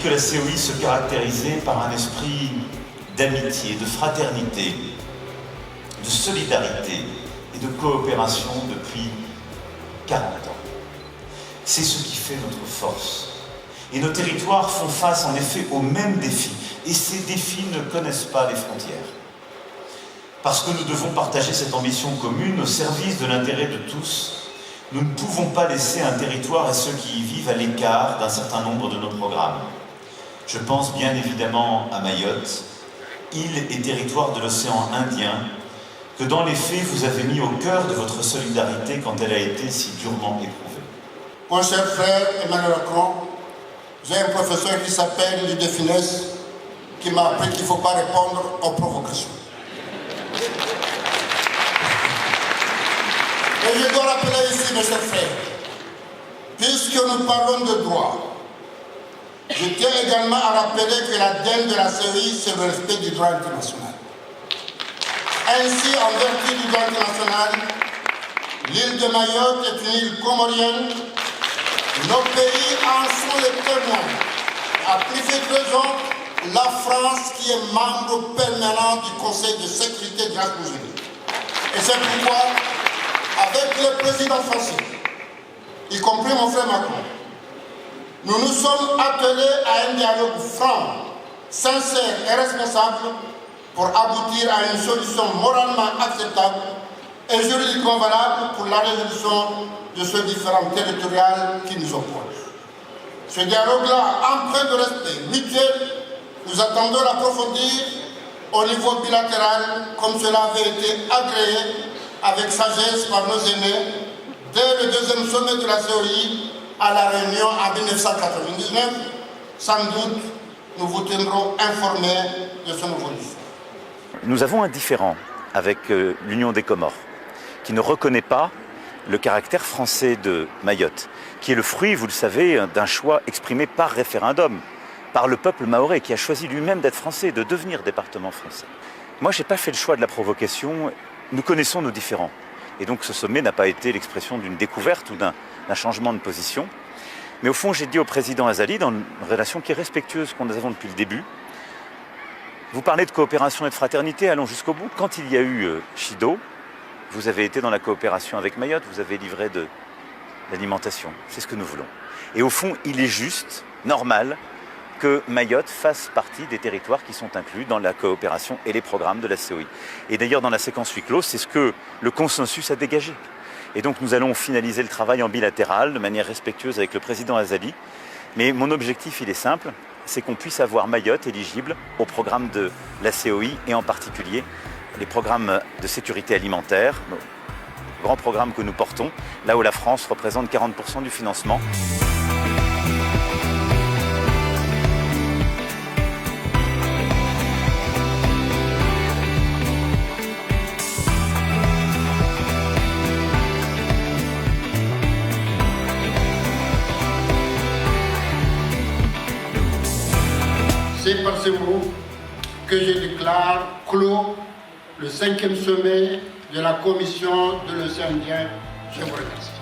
que la COI se caractérisait par un esprit d'amitié, de fraternité, de solidarité et de coopération depuis 40 ans. C'est ce qui fait notre force. Et nos territoires font face en effet aux mêmes défis. Et ces défis ne connaissent pas les frontières. Parce que nous devons partager cette ambition commune au service de l'intérêt de tous, nous ne pouvons pas laisser un territoire et ceux qui y vivent à l'écart d'un certain nombre de nos programmes. Je pense bien évidemment à Mayotte, île et territoire de l'océan Indien, que dans les faits vous avez mis au cœur de votre solidarité quand elle a été si durement éprouvée. Mon cher frère Emmanuel Macron, j'ai un professeur qui s'appelle Louis de Funès, qui m'a appris qu'il ne faut pas répondre aux provocations. Et je dois rappeler ici, mes chers frères, puisque nous parlons de droit, je tiens également à rappeler que l'ADN de la CEI, c'est le respect du droit international. Ainsi, en vertu du droit international, l'île de Mayotte est une île comorienne. Nos pays en sont les témoins. À plus forte raison, la France qui est membre permanent du Conseil de sécurité des Nations Unies. Et c'est pourquoi, avec le président français, y compris mon frère Macron, nous nous sommes attelés à un dialogue franc, sincère et responsable pour aboutir à une solution moralement acceptable et juridiquement valable pour la résolution de ce différend territorial qui nous oppose. Ce dialogue-là, empreint de respect mutuel, nous attendons l'approfondir au niveau bilatéral, comme cela avait été agréé avec sagesse par nos aînés dès le deuxième sommet de la COI à La Réunion en 1999. Sans doute, nous vous tiendrons informés de son évolution. Nous avons un différend avec l'Union des Comores, qui ne reconnaît pas le caractère français de Mayotte, qui est le fruit, vous le savez, d'un choix exprimé par référendum, par le peuple mahorais, qui a choisi lui-même d'être français, de devenir département français. Moi, je n'ai pas fait le choix de la provocation. Nous connaissons nos différends. Et donc ce sommet n'a pas été l'expression d'une découverte ou d'un changement de position. Mais au fond, j'ai dit au président Azali, dans une relation qui est respectueuse que nous avons depuis le début, vous parlez de coopération et de fraternité, allons jusqu'au bout. Quand il y a eu Chido, vous avez été dans la coopération avec Mayotte, vous avez livré de l'alimentation. C'est ce que nous voulons. Et au fond, il est juste, normal, que Mayotte fasse partie des territoires qui sont inclus dans la coopération et les programmes de la COI. Et d'ailleurs, dans la séquence huis clos, c'est ce que le consensus a dégagé. Et donc, nous allons finaliser le travail en bilatéral, de manière respectueuse avec le président Azali. Mais mon objectif, il est simple, c'est qu'on puisse avoir Mayotte éligible au programme de la COI et en particulier les programmes de sécurité alimentaire, nos grands programmes que nous portons, là où la France représente 40% du financement. C'est par ces mots que je déclare clos le 5e sommet de la Commission de l'Océan Indien. Je vous remercie.